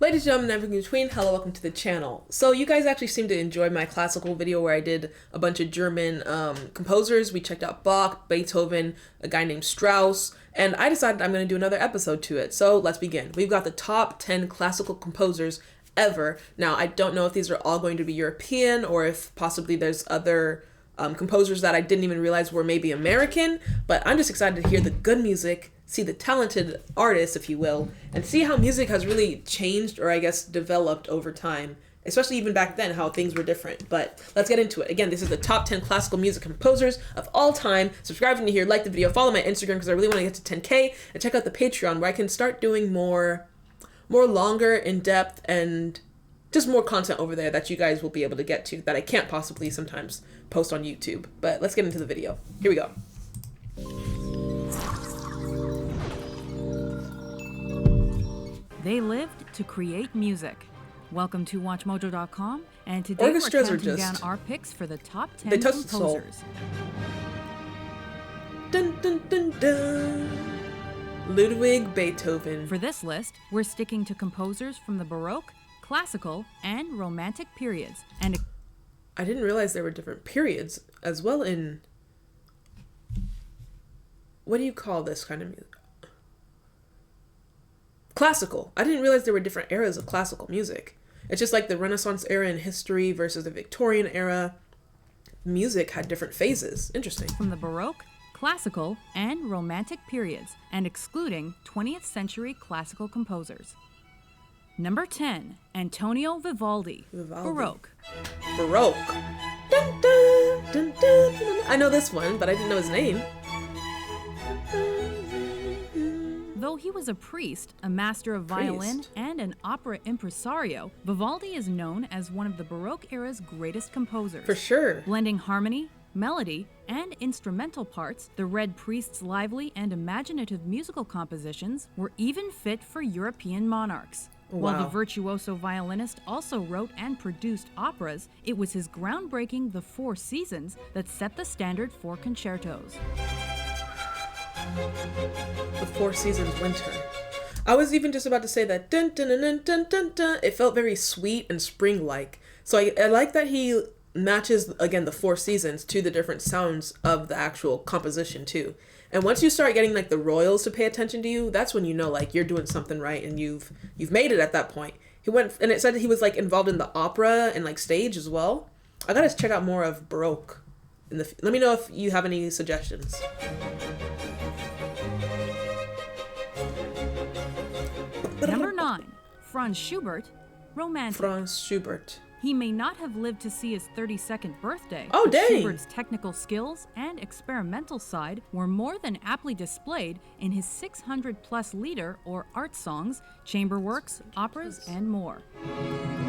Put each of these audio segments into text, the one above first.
Ladies and gentlemen, everything in between, hello, welcome to the channel. So you guys actually seem to enjoy my classical video where I did a bunch of German composers. We checked out Bach, Beethoven, a guy named Strauss, and I decided I'm going to do another episode to it. So let's begin. We've got the top 10 classical composers ever. Now, I don't know if these are all going to be European or if possibly there's other composers that I didn't even realize were maybe American, but I'm just excited to hear the good music, see the talented artists, if you will, and see how music has really changed or I guess developed over time, especially even back then, how things were different. But let's get into it. Again, this is the top 10 classical music composers of all time. Subscribe if you're here, like the video, follow my Instagram because I really want to get to 10K, and check out the Patreon where I can start doing more longer, in-depth, and just more content over there that you guys will be able to get to that I can't possibly sometimes post on YouTube. But let's get into the video. Here we go. They lived to create music. Welcome to WatchMojo.com, and today Orchestras we're are counting just, down our picks for the top 10 they touch the soul. composers. Dun, dun, dun, dun. Ludwig Beethoven. For this list, we're sticking to composers from the Baroque, classical, and Romantic periods. And I didn't realize there were different periods as well in, what do you call this kind of music? Classical. I didn't realize there were different eras of classical music. It's just like the Renaissance era in history versus the Victorian era. Music had different phases. Interesting. From the Baroque, classical, and Romantic periods, and excluding 20th century classical composers. Number 10, Antonio Vivaldi. Baroque. Baroque. Dun, dun, dun, dun, dun. I know this one, but I didn't know his name. Though he was a priest, a master of violin, and an opera impresario, Vivaldi is known as one of the Baroque era's greatest composers. For sure. Blending harmony, melody, and instrumental parts, the Red Priest's lively and imaginative musical compositions were even fit for European monarchs. While the virtuoso violinist also wrote and produced operas, it was his groundbreaking The Four Seasons that set the standard for concertos. The Four Seasons winter. I was even just about to say that dun dun dun dun dun dun. It felt very sweet and spring-like. So I like that he matches, again, the four seasons to the different sounds of the actual composition too. And once you start getting like the royals to pay attention to you, that's when you know like you're doing something right and you've made it at that point. He went, and it said he was like involved in the opera and like stage as well. I gotta check out more of Baroque. Let me know if you have any suggestions. Number 9, Franz Schubert, Romantic. Franz Schubert. He may not have lived to see his 32nd birthday, oh, but dang. Schubert's technical skills and experimental side were more than aptly displayed in his 600-plus lieder or art songs, chamber works, operas, and more.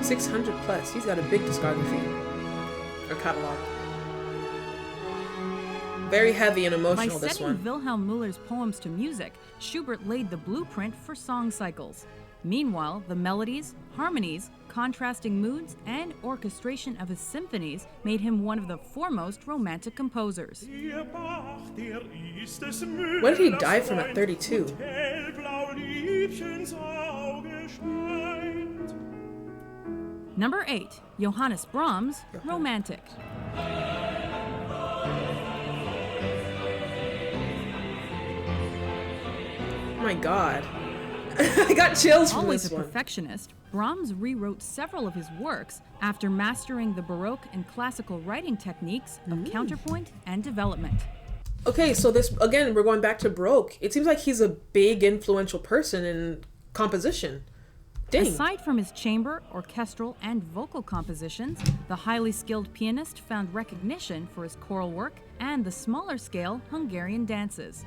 600 plus. He's got a big discography or catalog. Very heavy and emotional, this one. By setting Wilhelm Müller's poems to music, Schubert laid the blueprint for song cycles. Meanwhile, the melodies, harmonies, contrasting moods, and orchestration of his symphonies made him one of the foremost Romantic composers. When did he die from at 32? Number 8, Johannes Brahms, Romantic. My God. I got chills from Always this a one. perfectionist, Brahms rewrote several of his works after mastering the Baroque and classical writing techniques of counterpoint and development. Okay, so this, again, we're going back to Baroque. It seems like he's a big influential person in composition. Dang. Aside from his chamber, orchestral, and vocal compositions, the highly skilled pianist found recognition for his choral work and the smaller scale Hungarian dances.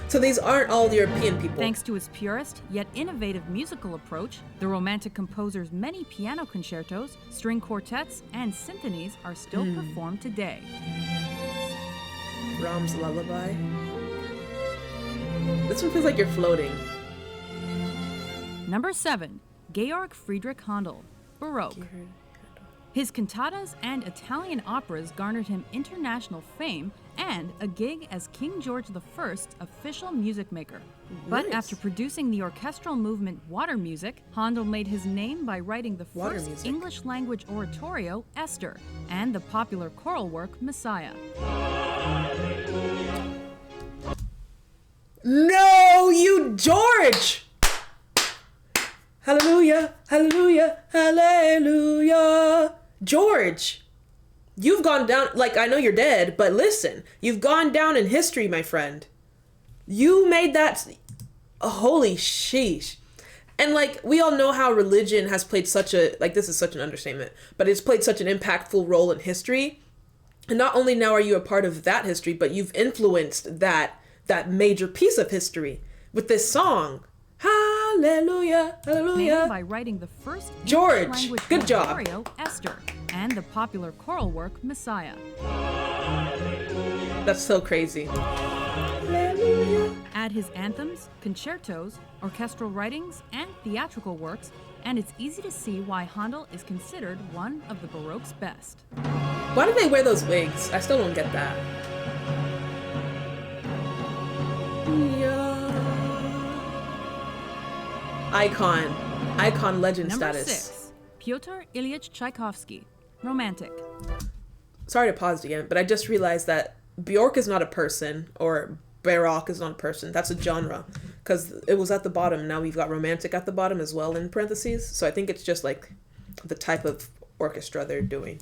So these aren't all European people. Thanks to his purist yet innovative musical approach, the Romantic composer's many piano concertos, string quartets, and symphonies are still performed today. Brahms' Lullaby. This one feels like you're floating. Number 7, Georg Friedrich Handel, Baroque. His cantatas and Italian operas garnered him international fame and a gig as King George I's official music maker. But Nice. after producing the orchestral movement Water Music, Handel made his name by writing the Water first music. English-language oratorio, Esther, and the popular choral work, Messiah. No, you George! Hallelujah, hallelujah, hallelujah. George, you've gone down, like, I know you're dead, but listen, you've gone down in history, my friend. You made that, holy sheesh. And, like, we all know how religion has played such a, like, this is such an understatement, but it's played such an impactful role in history. And not only now are you a part of that history, but you've influenced that major piece of history with this song. Hallelujah, hallelujah. Made by writing the first George, English-language good job. oratorio, Esther, and the popular choral work, Messiah. That's so crazy. Hallelujah. Add his anthems, concertos, orchestral writings, and theatrical works, and it's easy to see why Handel is considered one of the Baroque's best. Why do they wear those wigs? I still don't get that. Yeah. Icon legend Number status. 6. Pyotr Ilyich Tchaikovsky, Romantic. Sorry to pause again, but I just realized that Bjork is not a person, or Baroque is not a person. That's a genre, because it was at the bottom. Now we've got romantic at the bottom as well in parentheses. So I think it's just like the type of orchestra they're doing.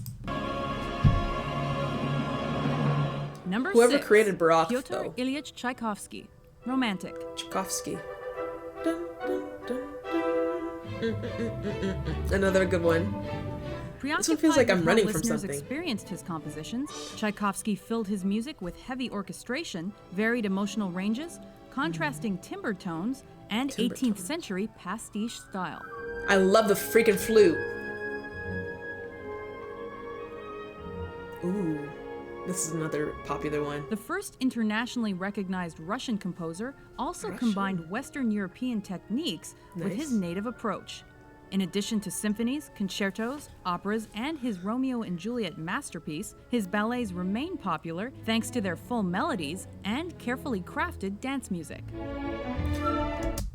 Number Whoever 6. created Baroque, Pyotr though. Ilyich Tchaikovsky, Romantic. Tchaikovsky. Dun, dun, dun, dun. Another good one. This one feels like I'm running from listeners something. Experienced his compositions, Tchaikovsky filled his music with heavy orchestration, varied emotional ranges, contrasting timbre tones, and Timbre 18th tones. century pastiche style. I love the freaking flute. Ooh, this is another popular one. The first internationally recognized Russian composer also Russian. combined Western European techniques with his Nice. native approach. In addition to symphonies, concertos, operas, and his Romeo and Juliet masterpiece, his ballets remain popular thanks to their full melodies and carefully crafted dance music.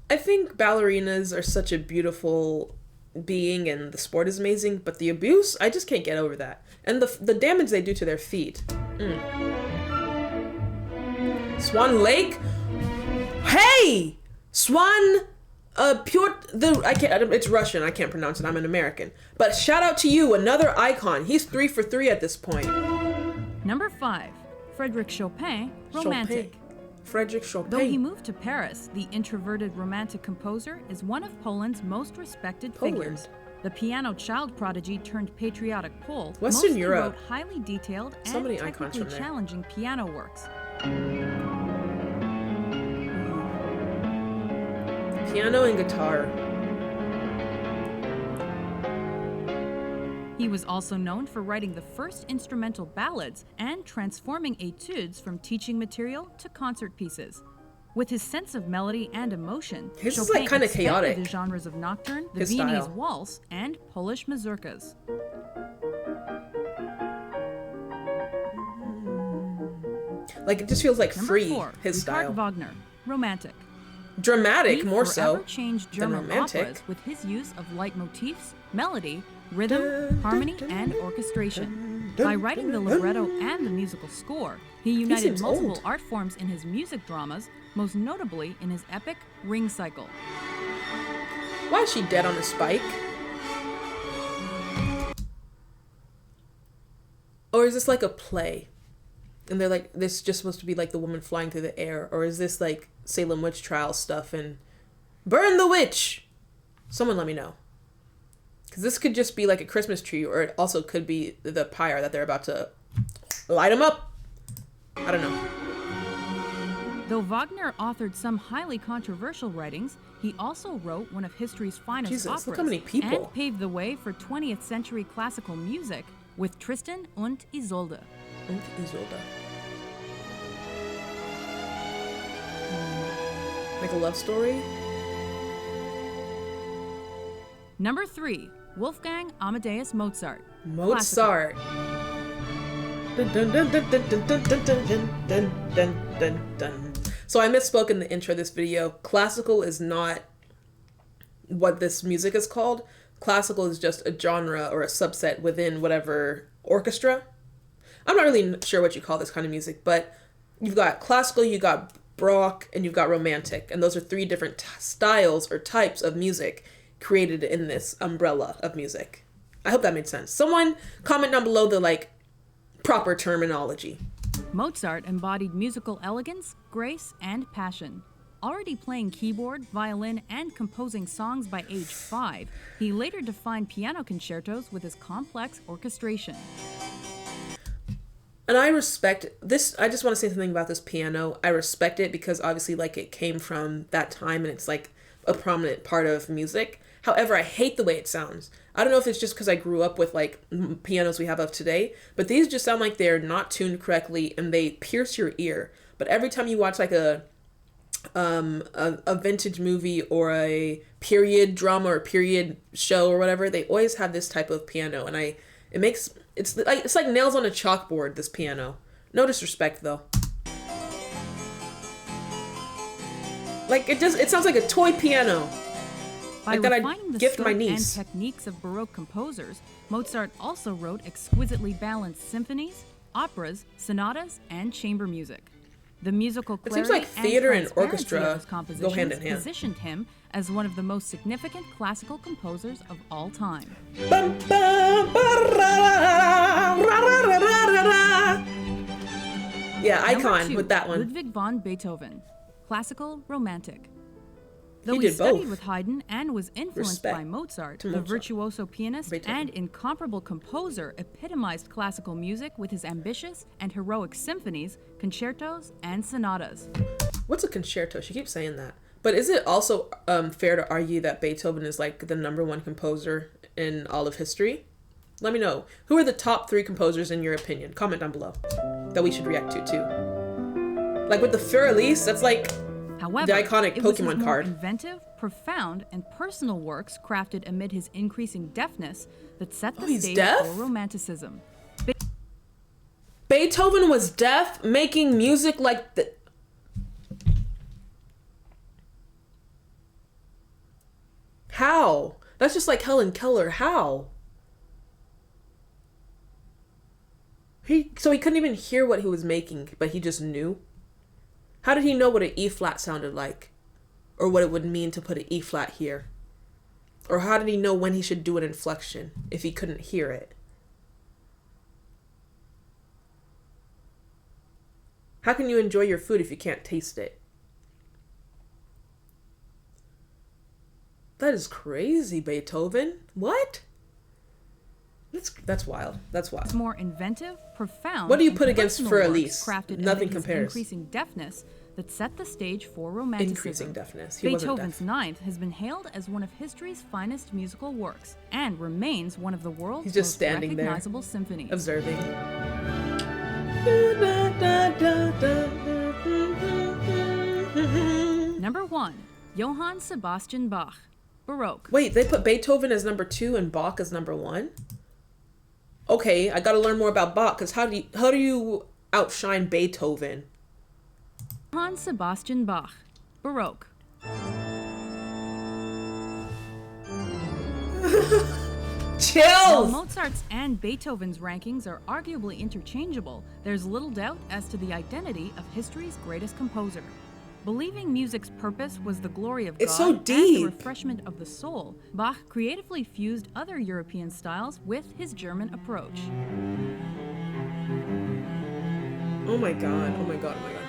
I think ballerinas are such a beautiful being and the sport is amazing, but the abuse, I just can't get over that. And the damage they do to their feet. Swan Lake? Hey! Swan it's Russian, I can't pronounce it, I'm an American. But shout out to you, another icon. He's 3 for 3 at this point. Number 5. Frédéric Chopin, Romantic. Frédéric Chopin. Though he moved to Paris, the introverted Romantic composer is one of Poland's most respected figures. The piano child prodigy turned patriotic Pole Western mostly Europe. wrote highly detailed So and many icons technically from there. challenging piano works. Piano and guitar. He was also known for writing the first instrumental ballads and transforming etudes from teaching material to concert pieces. With his sense of melody and emotion, His is, Chopin like, kinda expanded chaotic. the genres of nocturne, the His Viennese style. waltz, and Polish mazurkas. Like, it just feels like Number free, 4. his Richard style. Wagner, Romantic. Dramatic, He more forever so. changed than German romantic. operas with his use of leitmotifs, melody, rhythm, Dun, harmony, dun, and dun, orchestration. dun, By writing the dun, libretto dun. and the musical score, he united seems multiple old. art forms in his music dramas, most notably in his epic Ring Cycle. Why is she dead on a spike? Or is this like a play? And they're like, this is just supposed to be like the woman flying through the air? Or is this like Salem witch trial stuff and burn the witch? Someone let me know. Because this could just be like a Christmas tree, or it also could be the pyre that they're about to light them up. I don't know. Though Wagner authored some highly controversial writings, he also wrote one of history's finest Jesus, operas look how many people. and paved the way for 20th century classical music with Tristan und Isolde. And Isolde. Like a love story? Number 3. Wolfgang Amadeus Mozart. Mozart. Dun, dun, dun, dun, dun, dun, dun, dun, dun, dun, dun, dun, dun. So I misspoke in the intro of this video. Classical is not what this music is called. Classical is just a genre or a subset within whatever orchestra. I'm not really sure what you call this kind of music, but you've got classical, you got Bach, and you've got romantic. And those are three different styles or types of music created in this umbrella of music. I hope that made sense. Someone comment down below the proper terminology. Mozart embodied musical elegance, grace, and passion. Already playing keyboard, violin, and composing songs by age 5, he later defined piano concertos with his complex orchestration. And I respect this. I just want to say something about this piano. I respect it because obviously it came from that time and it's a prominent part of music. However, I hate the way it sounds. I don't know if it's just because I grew up with pianos we have of today, but these just sound like they're not tuned correctly and they pierce your ear. But every time you watch a vintage movie or a period drama or period show or whatever, they always have this type of piano, and it's like nails on a chalkboard, this piano. No disrespect though. It sounds like a toy piano. By refining the scope and techniques of Baroque composers, Mozart also wrote exquisitely balanced symphonies, operas, sonatas, and chamber music. The musical clarity it seems like theater and orchestra of his compositions go hand in hand. Positioned him as one of the most significant classical composers of all time. Yeah, icon with that one. Ludwig van Beethoven, classical romantic. Though He he did studied both. with Haydn and was influenced Respect by Mozart, to the Mozart. virtuoso pianist Beethoven. and incomparable composer epitomized classical music with his ambitious and heroic symphonies, concertos, and sonatas. What's a concerto? She keeps saying that. But is it also fair to argue that Beethoven is the #1 composer in all of history? Let me know. Who are the top 3 composers in your opinion? Comment down below. That we should react to too. With the Fur Elise, that's However, the iconic it was his Pokemon more card. inventive, profound, and personal works crafted amid his increasing deafness that set the he's stage deaf? for Romanticism. Beethoven was deaf, making music like the... How? That's just like Helen Keller. How? So he couldn't even hear what he was making, but he just knew? How did he know what an E flat sounded like? Or what it would mean to put an E flat here? Or how did he know when he should do an inflection if he couldn't hear it? How can you enjoy your food if you can't taste it? That is crazy, Beethoven. What? That's wild. That's wild. It's more inventive, profound. What do you and put against personal Fur works Elise? crafted Nothing amid his compares. Increasing deafness that set the stage for Romanticism. Increasing deafness. He wasn't Beethoven's deaf. Ninth has been hailed as one of history's finest musical works and remains one of the world's He's just most standing there, recognizable symphonies. observing. Number 1, Johann Sebastian Bach, Baroque. Wait, they put Beethoven as #2 and Bach as #1? Okay, I gotta learn more about Bach, because how do you outshine Beethoven? Johann Sebastian Bach, Baroque. While Chills! Mozart's and Beethoven's rankings are arguably interchangeable, there's little doubt as to the identity of history's greatest composer. Believing music's purpose was the glory of It's God so and deep. the refreshment of the soul, Bach creatively fused other European styles with his German approach. Oh my god, oh my god, oh my god.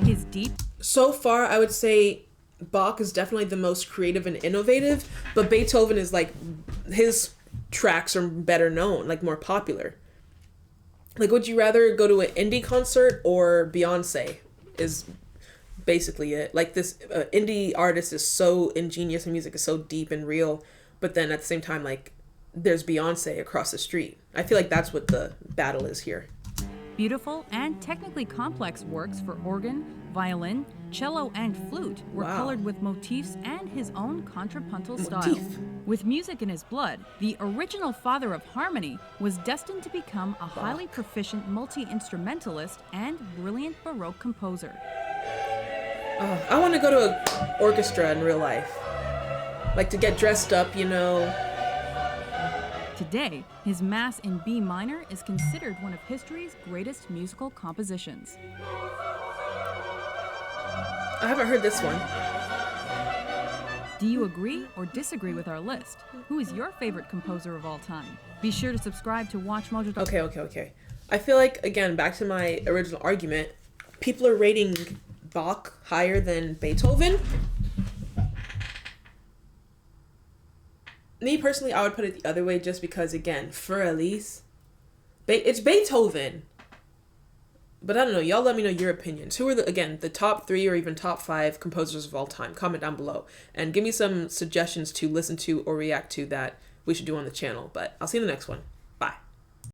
His deep So far, I would say Bach is definitely the most creative and innovative, but Beethoven is his tracks are better known, more popular. Would you rather go to an indie concert or Beyonce? Is basically it. This indie artist is so ingenious and music is so deep and real, but then at the same time, there's Beyonce across the street. I feel like that's what the battle is here. beautiful and technically complex works for organ, Violin, cello, and flute were colored with motifs and his own contrapuntal style. With music in his blood, the original father of harmony was destined to become a highly proficient multi-instrumentalist and brilliant Baroque composer. I want to go to an orchestra in real life. Like to get dressed up, you know. Today, his Mass in B minor is considered one of history's greatest musical compositions. I haven't heard this one. Do you agree or disagree with our list? Who is your favorite composer of all time? Be sure to subscribe to Watch Mojo. Okay. I feel like, again, back to my original argument, people are rating Bach higher than Beethoven. Me personally, I would put it the other way just because, again, for Elise, it's Beethoven. But I don't know. Y'all let me know your opinions. Who are, the top 3 or even top 5 composers of all time? Comment down below. And give me some suggestions to listen to or react to that we should do on the channel. But I'll see you in the next one.